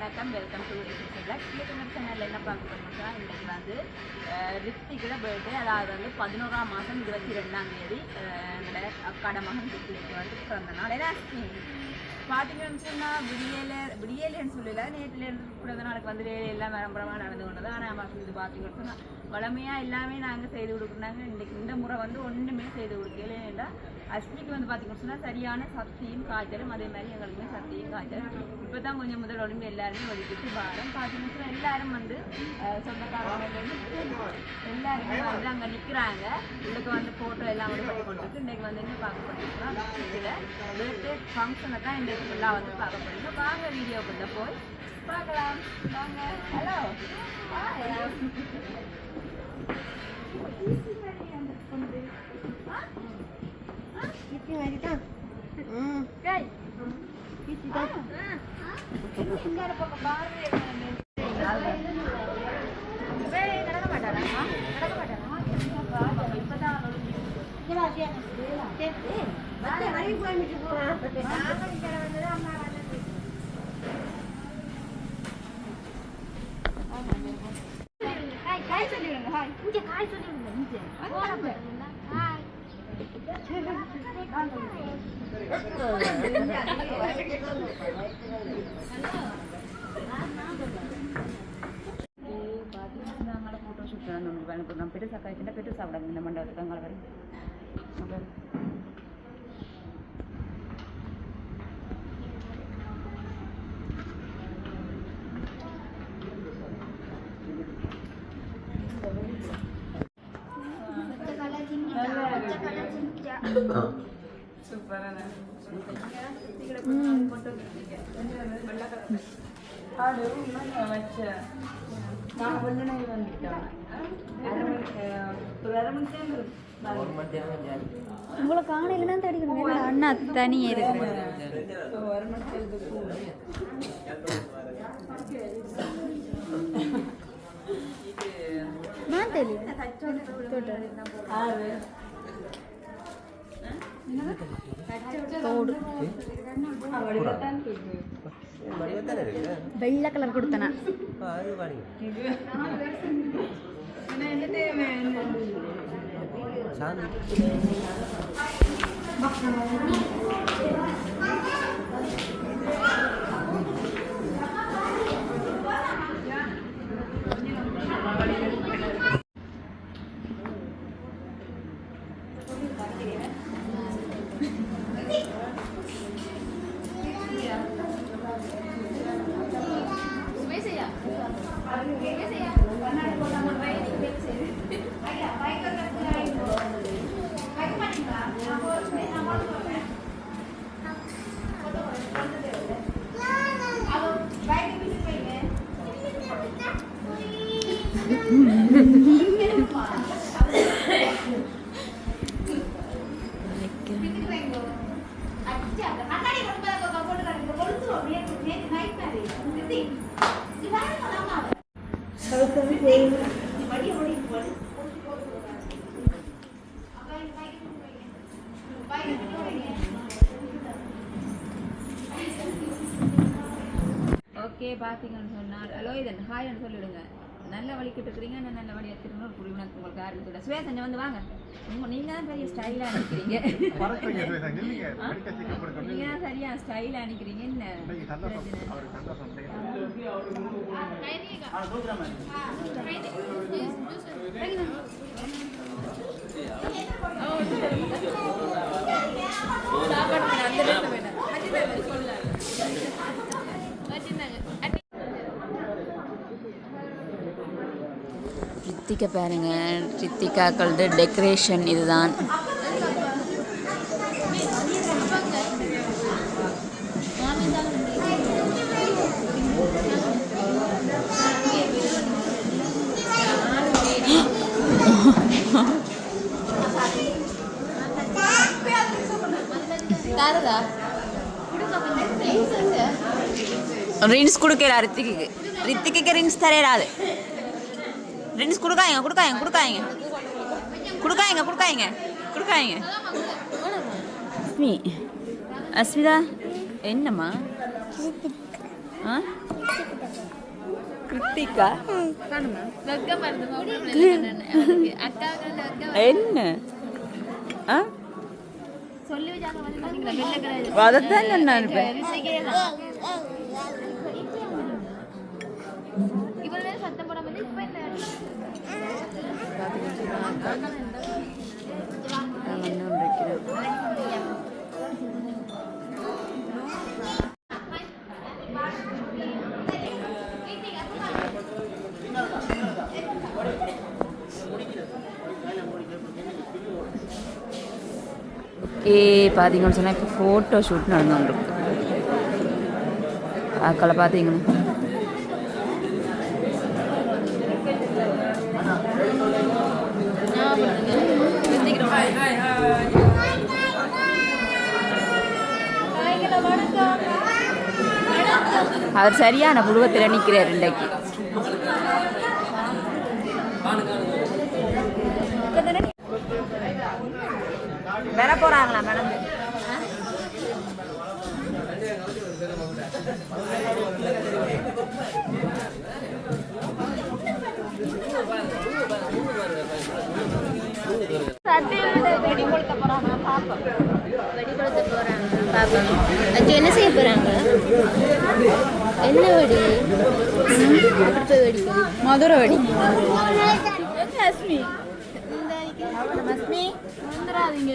வணக்கம், welcome to black. சேனலில் என்ன பார்க்க போகிறோம்னா, இன்றைக்கு வந்து ரித்திகோட பர்த்டே, அதாவது வந்து 11ஆம் மாதம் 22ஆம் தேதி எங்களோட அக்காட மகன் ரித்திக்கு வந்து பிறந்த நாள். ஏன்னா பார்த்தீங்கன்னு சொன்னால் விடியலேன்னு சொல்லல, நேற்றுலேருந்து பிறந்த நாளுக்கு வந்து எல்லாம் விளம்பரமாக நடந்து கொண்டது. ஆனால் இது பார்த்தீங்கன்னு சொன்னால் வளமையாக எல்லாமே நாங்கள் செய்து கொடுக்குறாங்க. இன்றைக்கு இந்த முறை வந்து ஒன்றுமே செய்து கொடுக்கல. ஏன்னா அஸ்மிக்கு வந்து பார்த்தீங்கன்னு சொன்னால் சரியான சக்தியும் காய்ச்சலும், அதே மாதிரி எங்களுக்குமே சக்தியும் காய்ச்சலும். இப்போ தான் கொஞ்சம் முதல் உடம்பு எல்லாருமே ஒதுக்கிட்டு பாரம் பார்த்தீங்கன்னு சொன்னால் எல்லாரும் வந்து சொந்தக்காரங்க எல்லாருமே வந்து அங்கே நிற்கிறாங்க. இதுக்கு வந்து ஃபோட்டோ எல்லாம் வந்து பண்ணி கொண்டிருக்கு. இன்றைக்கு வந்து என்ன பார்க்க போகிறீங்கன்னா, இதில் பர்த்டே ஃபங்க்ஷனை தான் இன்றைக்கு ஃபுல்லாக வந்து பார்க்க போகிறீங்க. வாங்க வீடியோக்குள்ளே போய் பார்க்கலாம். வாங்க. ஹலோ காய் சொல்லிவிடுங்க. ஹாய் இங்கே காய் சொல்லிவிடுங்க. இங்கே ஹாய் ஃபோட்டோ ஷூட் நம்ம பெருசாக காய்ச்சிட்டா பெருசாக சாப்பிடாங்க. இந்த மண்டபத்துக்கு அங்கே வரும். சூப்பரான உங்களை காணையில தான் தடிக்கணும். அண்ணா தனியே இருக்கு. நான் தெரியும் வெள்ளை கலர் கொடுத்தனா ஓகே. பார்த்தீங்கன்னு சொன்னால் ஹலோ இதன் ஹாய்ன்னு சொல்லிவிடுங்க. நல்ல வலிக்கிட்டு இருக்கிறீங்க. நல்ல வழி எடுத்துருங்க. ஒரு புரிவு உங்களுக்கு ஆரம்பிச்சுட சுவேசன் வந்து வாங்க. நீங்கள் தான் பெரிய ஸ்டைலாக நினைக்கிறீங்க. நீங்கள் தான் சரியாக ஸ்டைலாக நினைக்கிறீங்க. என்ன ரித்திகா பாருங்க. ரித்திகாக்களது டெக்கரேஷன் இதுதான். ரின்ஸ் கொடுக்கல ரித்திக்கு ரின்ஸ் தரேராது. ரின்ஸ் கொடுக்காங்க. அஸ்மிதா என்னம்மா? கிருத்திகா என்ன அதைத்தான் நான் சத்தம் போட வந்து இப்ப பார்த்தீங்கன்னு சொன்னால் இப்போ ஃபோட்டோ ஷூட் நடந்துருக்கு. ஆக்களை பார்த்தீங்கன்னா அவர் சரியான புருவத்தில் நிற்கிறார் இன்றைக்கு. வர போறாங்களா மேடம்? என்ன செய்ய போறாங்க? என்ன வெடி? மதுரை வெடி. வந்துடாதீங்க.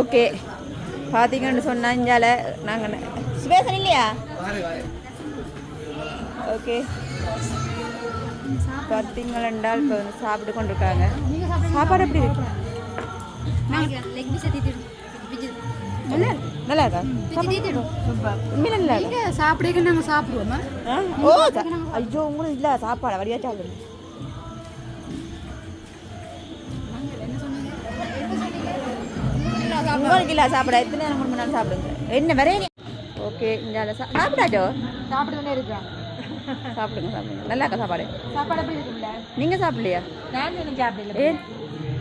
ஓகே பார்த்தீங்கன்னு சொன்னா இஞ்சால நாங்கள் சுபேசன் இல்லையா ஓகே பார்த்தீங்களென்றால் இப்போ வந்து சாப்பிட்டு கொண்டிருக்காங்க சாப்பாடு எப்படி இருக்கு நல்லா இருக்கா உண்மையில நல்லா இருக்கா சாப்பிடுங்க நாங்கள் சாப்பிடுவோமா ஓ ஐயோ உங்களுக்கு இல்லை சாப்பாடு வடிவா சாப்பிடுங்க உங்களுக்கு இல்லை சாப்பிட எத்தனை நேரம் 3 மணி நேரம் சாப்பிடுங்க என்ன வேற ஓகே இந்த சாப்பிடாச்சோ சாப்பிட்டு இருக்கா சாப்பிடுங்க சாப்பிடுங்க நல்லா இருக்கா சாப்பாடு சாப்பாடு எப்படி இருக்குல்ல நீங்கள் சாப்பிடலையா நான் இன்னும் சாப்பிடல ஏன்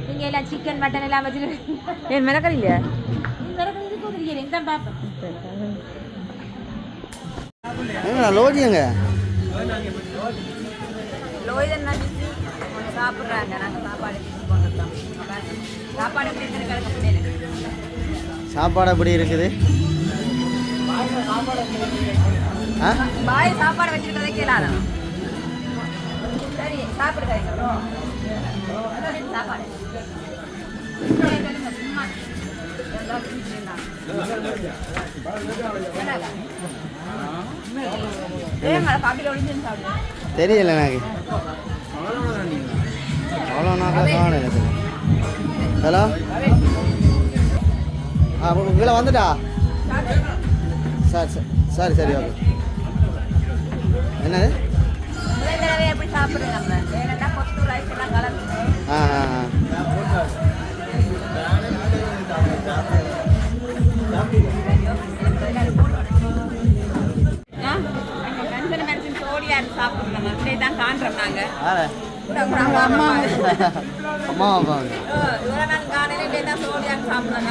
நீங்கள் எல்லாம் சிக்கன் மட்டன் எல்லாம் வச்சுருக்கீங்க ஏன் மிளகறி இல்லையா தான் பார்ப்பேன் லோஜிங்க லோய்தன் சாப்பிட்றாங்க நாங்கள் சாப்பாடு கொண்டுட்டோம் சாப்பாடு எப்படி இருக்குன்னு கிடக்க முடியல சாப்பாடு எப்படி இருக்குது பாய் சாப்பாடு வச்சிருக்கதே கேளாதான் சரி சாப்பிடுங்க சாப்பாடு தெரியல எனக்கு அவ்வளோ நாள் காணல ஹலோ கீழே வந்துட்டா சரி சரி சரி ஓகே என்னது எப்படி சாப்பிடுங்க நம்ம கொத்து ரைஸ் எல்லாம் கலந்து சாப்பிடுறோம் காண்றோம் நாங்க அம்மா அம்மா காலையில தான் சோடியான்னு சாப்பிடுறோம்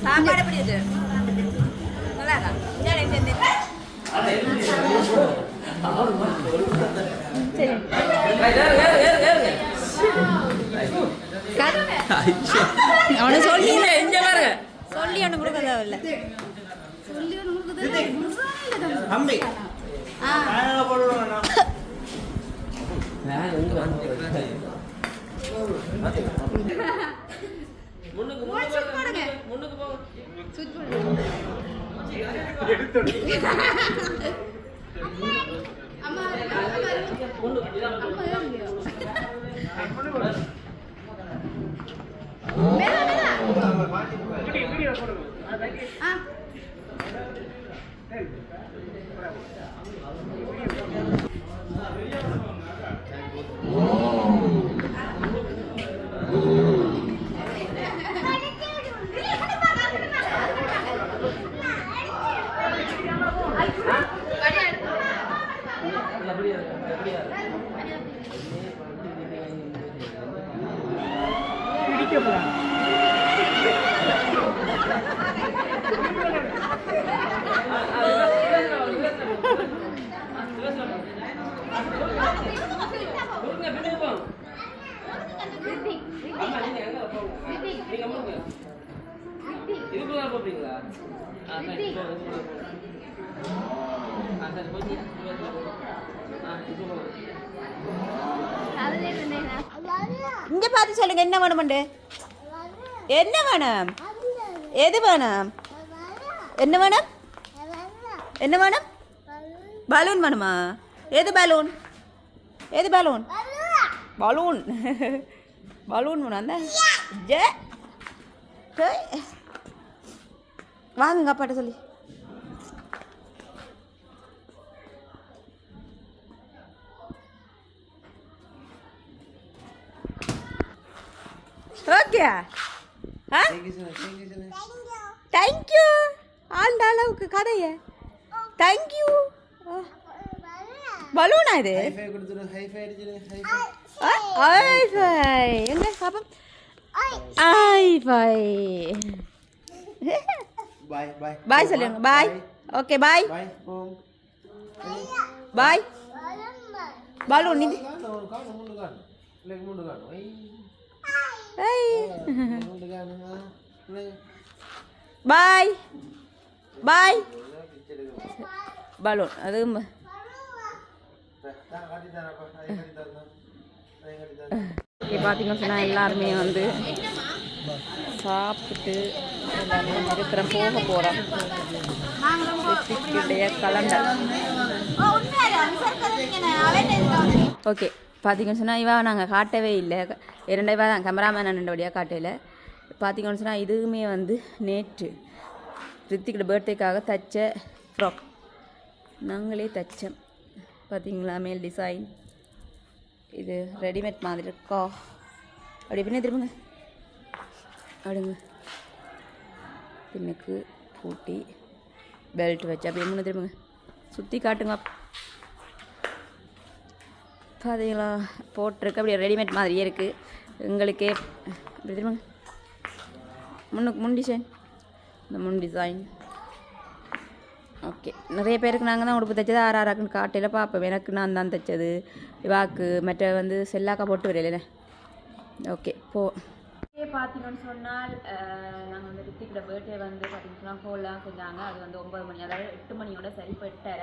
சாப்பாடு எப்படி இருக்கு நல்லா இருக்கா அவனை சொல்லி சொல்லி ஒன்று கொடுக்க தேவையில்ல இங்க பார்த்து சொல்லுங்க என்ன வேணும்ண்டு என்ன வேணும் எது வேணும் என்ன வேணும் என்ன வேணும் பலூன் வேணுமா எது பலூன் எது பலூன் பலூன் பலூன் வேணும் அந்த ஜே வாங்குங்க அப்பாட்ட சொல்லி ஓகே தேங்க்யூ ஆண்ட அளவுக்கு கதைய தேங்க்யூ பலூனா இது ஐஃபை எங்க பாப்போம் ஐஃபை பாய் சொல்லுங்க பாய் ஓகே பாய் பாய் பலூன் இது பாய் பாய் பலூன் அது ஓகே பார்த்தீங்கன்னு சொன்னால் எல்லாருமே வந்து சாப்பிட்டு எல்லாமே இருக்கிற போக போகிறோம். ரித்திக்குடைய கலண்டர். ஓகே பார்த்தீங்கன்னு சொன்னால் இவா நாங்கள் காட்டவே இல்லை, 2 இவா தான் கேமராமேன் 2 வழியாக காட்டையில். பார்த்தீங்கன்னு சொன்னால் இதுவுமே வந்து நேற்று ரித்திக்கோட பர்த்டேக்காக தைச்ச ஃப்ராக், நாங்களே தைச்சோம். பார்த்தீங்களா மேல் டிசைன், இது ரெடிமேட் மாதிரி இருக்கா. அப்படி பின்ன திரும்புங்க, அடுங்க பின்னுக்கு பூட்டி பெல்ட் வச்சு அப்படியே முன்னே திரும்புங்க, சுற்றி காட்டுங்க. பார்த்தீங்களா போட்டிருக்கு, அப்படியே ரெடிமேட் மாதிரியே இருக்குது எங்களுக்கே. அப்படி திரும்புங்க, முன் டிசைன், இந்த முன் டிசைன். ஓகே நிறைய பேருக்கு நாங்கள் தான் உடுப்பு தைச்சது, ஆறாக்குன்னு காட்டையில் பார்ப்போம். எனக்கு நான் தான் தைச்சது, இவாக்கு மற்ற வந்து செல்லாக்கா போட்டு வரையில. ஓகே போ. பார்த்தீங்கன்னு சொன்னால் நாங்கள் வந்து ரித்திக்கோட பர்த்டே வந்து பார்த்தீங்கன்னு சொன்னால் ஹோல்லாம் செஞ்சாங்க. அது வந்து 9 மணி, அதாவது 8 மணியோட சரி போயிட்டார.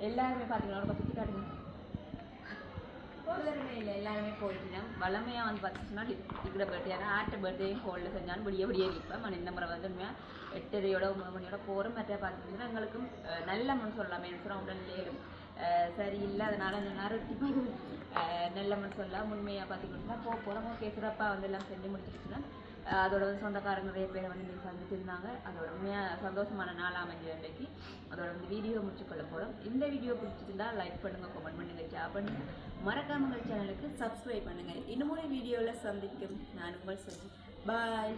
எல்லாருமே பார்த்தீங்கன்னா ரொம்ப சுற்றி காட்டுங்க, எல்லாருமே இல்லை எல்லாருமே போயிட்டோம். வளமையாக வந்து பார்த்தீங்கன்னா ரித்திக்கோட பர்த்டே ஆட்ட பர்த்டேயும் ஹோலில் செஞ்சாலும் விடிய இருப்பேன். மணி இந்த முறை வந்து 8:30யோட 9 மணியோட போகிறோம். மற்ற பார்த்தீங்கன்னா எங்களுக்கும் நல்ல மண் சொல்லலாம், என்ன சொல்ல உடனே சரி இல்லை, அதனால் இந்த நேரம் நல்ல மண் சொல்லலாம். உண்மையாக பார்த்திங்கன்னா போகிறோம். ஓகே சிறப்பாக வந்து எல்லாம் செஞ்சு முடிச்சிருச்சுன்னா அதோட வந்து சொந்தக்காரங்க நிறைய பேரை வந்து இன்றைக்கி சந்திச்சு இருந்தாங்க. அதோட உண்மையாக சந்தோஷமான நாள் அமைஞ்சு அன்றைக்கு. அதோட வந்து வீடியோ முடிச்சுக்கொள்ள போகிறோம். இந்த வீடியோ பிடிச்சிருந்தா லைக் பண்ணுங்கள், கமெண்ட் பண்ணுங்கள், ஷேர் பண்ணுங்கள், மறக்காம சேனலுக்கு சப்ஸ்கிரைப் பண்ணுங்கள். இன்னும் ஒரு வீடியோவில் சந்திக்கும் நான் உங்கள் சொல்லி பாய்.